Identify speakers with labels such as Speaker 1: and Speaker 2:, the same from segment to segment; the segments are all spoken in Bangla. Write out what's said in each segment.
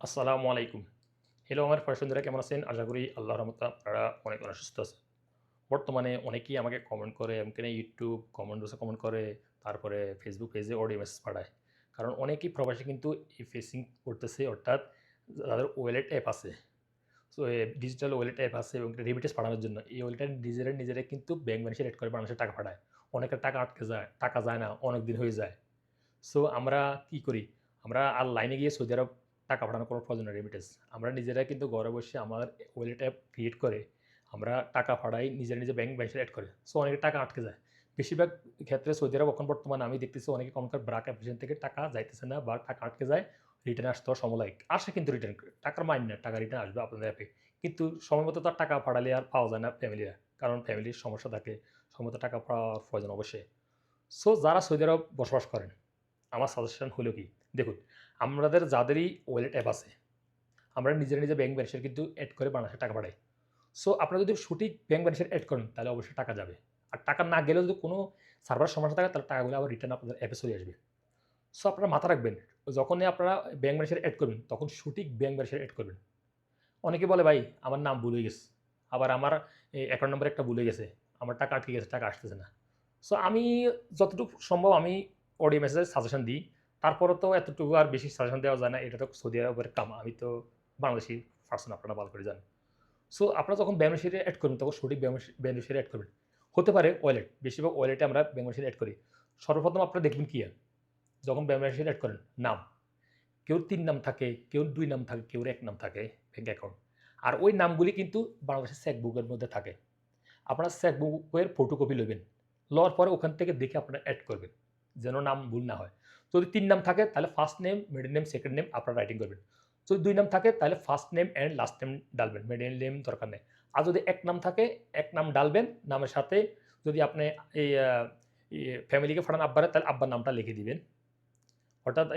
Speaker 1: আসসালামু আলাইকুম। হ্যালো আমার বন্ধুরা কেমন আছেন? আশা করি আল্লাহর রহমতে আপনারা অনেক সুস্থ আছেন। বর্তমানে অনেকেই আমাকে কমেন্ট করে, এমনকি না YouTube কমেন্ট বক্সে কমেন্ট করে, তারপরে Facebook পেজে অডিও মেসেজ পাঠায়। কারণ অনেকেই প্রবাসী কিন্তু এই ফেসিং করতেছে, অর্থাৎ যাদের ওয়ালেট অ্যাপ আছে। সো ডিজিটাল ওয়ালেট অ্যাপ আছে এবং রেমিটেন্স পাঠানোর জন্য এই ওয়ালেটটা নিজেরাই কিন্তু ব্যাংক ব্যালেন্সে এড করে বাংলাদেশে টাকা পাঠায়। অনেকের টাকা আটকে যায়, টাকা যায় না, অনেক দিন হয়ে যায়। সো আমরা কি করি? আমরা আর লাইনে গিয়ে সৌদি আরব টাকা পাঠানোর কোনো প্রয়োজন নেই রেমিটেন্স। আমরা নিজেরাই কিন্তু ঘরে বসে আমার ওয়ালেট অ্যাপ ক্রিয়েট করে আমরা টাকা পাঠাই, নিজে ব্যাংক ব্যালেন্সে এড করে। সো অনেকের টাকা আটকে যায়। বেশিরভাগ ক্ষেত্রে সৌদি আরব এখন বর্তমানে আমি দেখতেছি অনেকে কমকার ব্রাক অ্যাপ্লিকেশন থেকে টাকা যাইতেছে না বা টাকা আটকে যায়। রিটার্ন আসতেও সময় লাগে। আসে কিন্তু রিটার্ন টাকার মাইন না, টাকা রিটার্ন আসবে আপনাদের অ্যাপে। কিন্তু সময়মতো তো আর টাকা পাঠালে আর পাওয়া যায় না ফ্যামিলিরা। কারণ ফ্যামিলির সমস্যা থাকে। সময়মতো টাকা পাওয়ার প্রয়োজন অবশ্যই। সো যারা সৌদি আরব বসবাস করেন আমার সাজেশন হলো কি, দেখুন আমাদের যাদেরই ওয়ালেট অ্যাপ আছে, আমরা নিজে ব্যাংক ব্যালেন্সের কিন্তু এড করে বাংলাদেশে টাকা পাঠাই। সো আপনারা যদি সঠিক ব্যাংক ব্যালেন্সের এড করেন, তাহলে অবশ্যই টাকা যাবে। আর টাকা না গেলেও যদি কোনো সার্ভার সমস্যা থাকে, তাহলে টাকাগুলো আবার রিটার্ন আপনাদের অ্যাপে চলে আসবে। সো আপনারা মাথা রাখবেন, যখনই আপনারা ব্যাংক ব্যালেন্সের এড করবেন, তখন সঠিক ব্যাংক ব্যালেন্সের এড করবেন। অনেকে বলে, "ভাই আমার নাম ভুল হয়ে গেছে। আবার আমার অ্যাকাউন্ট নাম্বার একটা ভুলে গেছে। আমার টাকা আটকে গেছে, টাকা আসতেছে না।" সো আমি যতটুকু সম্ভব আমি অডিও মেসেজে সাজেশন দিই। তারপরেও তো এতটুকু আর বেশি সাজেশন দেওয়া যায় না। এটা তো সৌদি আরবের কাম। আমি তো বাংলাদেশী পারসন, আপনারা ভালো করে জানেন। সো আপনারা যখন বেনিফিশিয়ারি এড করবেন, তখন সঠিক বেনিফিশিয়ারি এড করবেন। হতে পারে ওয়ালেট। বেশিরভাগ ওয়ালেটে আমরা বেনিফিশিয়ারি এড করি। সর্বপ্রথম আপনারা দেখবেন কি যখন বেনিফিশিয়ারি এড করেন, নাম। কেউ ৩ নাম থাকে, কেউ ২ নাম থাকে, কেউ ১ নাম থাকে ব্যাংক অ্যাকাউন্ট। আর ওই নামগুলি কিন্তু বাংলাদেশের চেকবুকের মধ্যে থাকে। আপনারা চেকবুকের ফটোকপি লবেন। লওয়ার পরে ওখান থেকে দেখে আপনারা এড করবেন। যেন নাম ভুল না হয়। যদি ৩ নাম থাকে তাহলে first name, middle name, second name আপনারা রাইটিং করবেন। যদি ২ নাম থাকে তাহলে first name and last name ডালবেন। মিডল নেম দরকার নেই। আর যদি ১ নাম থাকে, ১ নাম ডালবেন। নামের সাথে যদি আপনি এই ফ্যামিলিকে পাঠান আব্বারে, তাহলে আব্বার নামটা লিখে দিবেন। অর্থাৎ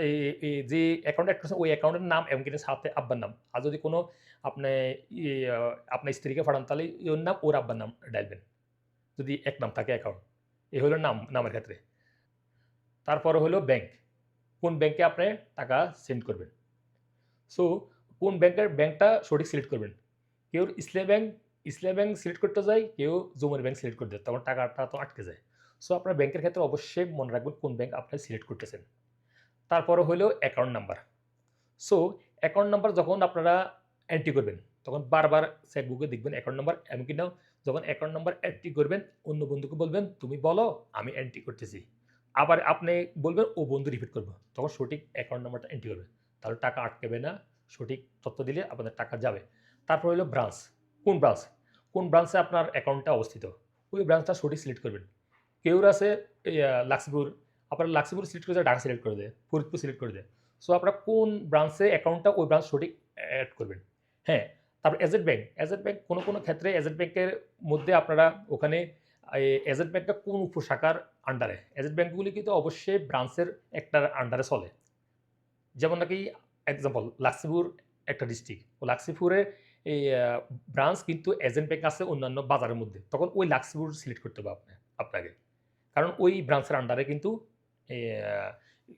Speaker 1: যে অ্যাকাউন্ট এড করছেন ওই অ্যাকাউন্টের নাম এবং এটার সাথে আব্বার নাম। আর যদি কোনো আপনি ই আপনার স্ত্রীকে পাঠান তাহলে ওর নাম, ওর আব্বার নাম ডালবেন। যদি এক নাম থাকে অ্যাকাউন্ট। এ হলো নামের ক্ষেত্রে। তারপরে হলো ব্যাংক। কোন ব্যাংকে আপনি টাকা সেন্ড করবেন। সো কোন ব্যাংকটা সঠিক সিলেক্ট করবেন। কেউ ইসলামী ব্যাংক সিলেক্ট করতে যায়, কেউ যমুনা ব্যাংক সিলেক্ট করে দেয়। তখন টাকাটা তো আটকে যায়। সো আপনার ব্যাংকের ক্ষেত্রে অবশ্যই মনে রাখবেন কোন ব্যাংক আপনি সিলেক্ট করতেছেন। তারপরে হলো account number. So account number যখন আপনারা এন্ট্রি করবেন, তখন বারবার চেকবুকে দেখবেন অ্যাকাউন্ট নাম্বার, এমনকি না যখন অ্যাকাউন্ট নাম্বার এন্ট্রি করবেন, অন্য বন্ধুকে বলবেন, "তুমি বলো, আমি এন্ট্রি করতেছি।" আবার আপনি বলবেন, ও বন্ধু রিপিট করবে। তখন সঠিক অ্যাকাউন্ট নাম্বারটা এন্ট্রি করবেন। তাহলে টাকা আটকাবে না, সঠিক তথ্য দিলে আপনাদের টাকা যাবে। তারপর হলো ব্রাঞ্চ। কোন ব্রাঞ্চ? কোন ব্রাঞ্চে আপনার অ্যাকাউন্টটা অবস্থিত? ওই ব্রাঞ্চটা সঠিক সিলেক্ট করবেন। কেউর আছে লাক্সিমপুর, আপনার লাক্সিমপুর সিলেক্ট করে দেয়, ঢাকা সিলেক্ট করে দেয়, ফরিদপুর সিলেক্ট করে দেয়। সো আপনারা কোন ব্রাঞ্চে অ্যাকাউন্টটা ওই ব্রাঞ্চ সঠিক এড করবেন। হ্যাঁ, তারপর এজেন্ট ব্যাংক কোনো ক্ষেত্রে এজেন্ট ব্যাংকের মধ্যে আপনারা ওখানে এজেন্ট ব্যাংকটা কোন উপশাখার আন্ডারে। এজেন্ট ব্যাংকগুলি কিন্তু অবশ্যই ব্রাঞ্চের একটার আন্ডারে চলে। যেমন নাকি এক্সাম্পল লাক্সিমপুর একটা ডিস্ট্রিক্ট। ও লাক্সিমপুরে এই ব্রাঞ্চ কিন্তু এজেন্ট ব্যাংক আছে অন্যান্য বাজারের মধ্যে। তখন ওই লাক্সিমপুর সিলেক্ট করতে হবে আপনাকে। কারণ ওই ব্রাঞ্চের আন্ডারে কিন্তু এ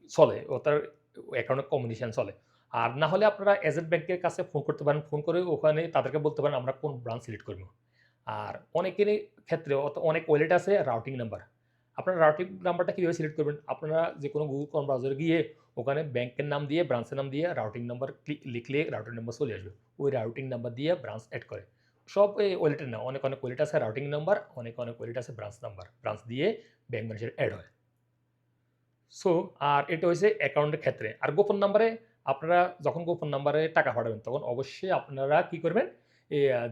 Speaker 1: চলে। ও তার অ্যাকাউন্টে কম্বিনেশন চলে। আর না হলে আপনারা এজেন্ট ব্যাংকের কাছে ফোন করতে পারেন। ফোন করে ওখানে তাদেরকে বলতে পারেন আমরা কোন ব্রাঞ্চ সিলেক্ট করব। আর অনেকেরই ক্ষেত্রে অনেক ওয়ালেট আছে রাউটিং নাম্বার। আপনারা রাউটিং নাম্বারটা কিভাবে সিলেক্ট করবেন? আপনারা যেকোনো Google Chrome ব্রাউজারে গিয়ে ওখানে ব্যাংকের নাম দিয়ে, ব্রাঞ্চের নাম দিয়ে রাউটিং নাম্বার লিখলে রাউটিং নাম্বার চলে আসবে। ওই রাউটিং নাম্বার দিয়ে ব্রাঞ্চ এড করে। সব ওয়ালেটের না, অনেক ওয়ালেট আছে রাউটিং নাম্বার, অনেক ওয়ালেট আছে ব্রাঞ্চ নাম্বার। ব্রাঞ্চ দিয়ে ব্যাংক ব্যালেন্সের এড হয়। সো আর এটা হইছে অ্যাকাউন্টের ক্ষেত্রে। আর গোপন নাম্বারে আপনারা যখন গোপন নাম্বারে টাকা পাঠাবেন, তখন অবশ্যই আপনারা কি করবেন?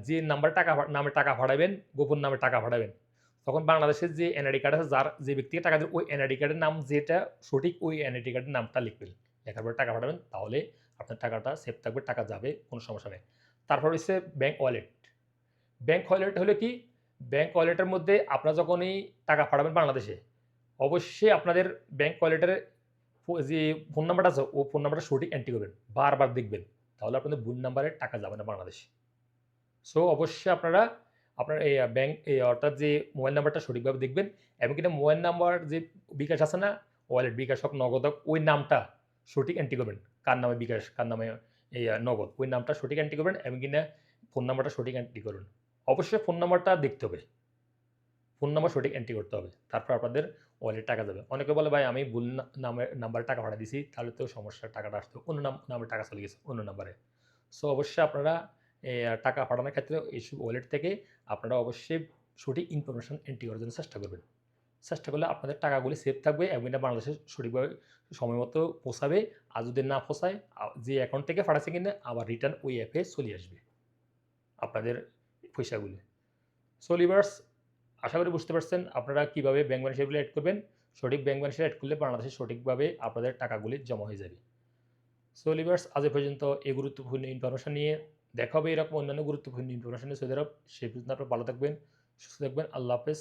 Speaker 1: যে নাম্বারে নামে টাকা পাঠাবেন, গোপন নামে টাকা পাঠাবেন। তখন বাংলাদেশের যে এনআইডি কার্ড আছে, যে ব্যক্তিকে টাকা দেবেন, ওই এনআইডি কার্ডের নাম যেটা সঠিক, ওই এনআইডি কার্ডের নামটা লিখবেন। লেখার পরে টাকা পাঠাবেন, তাহলে আপনার টাকাটা সেফ থাকবে, টাকা যাবে, কোনো সমস্যা নেই। তারপর হইছে ব্যাংক ওয়ালেট। ব্যাংক ওয়ালেট হলো কি? ব্যাংক ওয়ালেটের মধ্যে আপনারা যখনই টাকা পাঠাবেন বাংলাদেশে, অবশ্যই আপনাদের ব্যাংক ওয়ালেটের যে ফোন নাম্বারটা আছে, ও ফোন নাম্বারটা সঠিক এন্ট্রি করবেন। বারবার দেখবেন। তাহলে আপনাদের ভুল নাম্বারে টাকা যাবে না বাংলাদেশে। সো অবশ্যই আপনারা আপনার এই ব্যাংক অর্থাৎ যে মোবাইল নাম্বারটা সঠিকভাবে দেখবেন এবং কিনা মোবাইল নাম্বার যে বিকাশ আছে না? ওয়ালেট, বিকাশ হোক, নগদ হোক, ওই নামটা সঠিক এন্ট্রি করবেন। কার নামে বিকাশ, কার নামে এই নগদ ওই নামটা সঠিক এন্ট্রি করবেন এবং কিনা ফোন নাম্বারটা সঠিক এন্ট্রি করুন। অবশ্যই ফোন নাম্বারটা দেখতে হবে। ফোন নাম্বার সঠিক এন্ট্রি করতে হবে। তারপর আপনাদের ওয়ালেটে টাকা যাবে। অনেকে বলে, "ভাই আমি ভুল নাম্বারে টাকা পাঠায় দিছি, তাহলে তো সমস্যা, টাকাটা আসতো। অন্য নাম্বারে টাকা চলে গেছে, অন্য নাম্বারে।" সো অবশ্যই আপনারা টাকা পাঠানোর ক্ষেত্রে এইসব ওয়ালেট থেকে আপনারা অবশ্যই সঠিক ইনফরমেশন এন্ট্রি করার জন্য চেষ্টা করবেন। চেষ্টা করলে আপনাদের টাকাগুলি সেভ থাকবে এবং এটা বাংলাদেশে সঠিকভাবে সময় মতো পৌঁছাবে। আর যদি না পৌঁছায়, যে অ্যাকাউন্ট থেকে পাঠাচ্ছে কিনা আবার রিটার্ন ওই অ্যাপে চলে আসবে আপনাদের পয়সাগুলি। সো লিভার্স, আশা করি বুঝতে পারছেন আপনারা কীভাবে ব্যাংক ব্যালেন্সগুলো এড করবেন। সঠিক ব্যাংক ব্যালেন্স এড করলে বাংলাদেশে সঠিকভাবে আপনাদের টাকাগুলি জমা হয়ে যাবে। সো লিভার্স, আজ এ পর্যন্ত এই গুরুত্বপূর্ণ ইনফরমেশন নিয়ে দেখা হবে এরকম অন্যান্য গুরুত্বপূর্ণ ইনফরমেশন নিয়ে সৌদি আরব। সেই পর্যন্ত আপনারা ভালো থাকবেন, সুস্থ থাকবেন। আল্লাহ হাফেজ।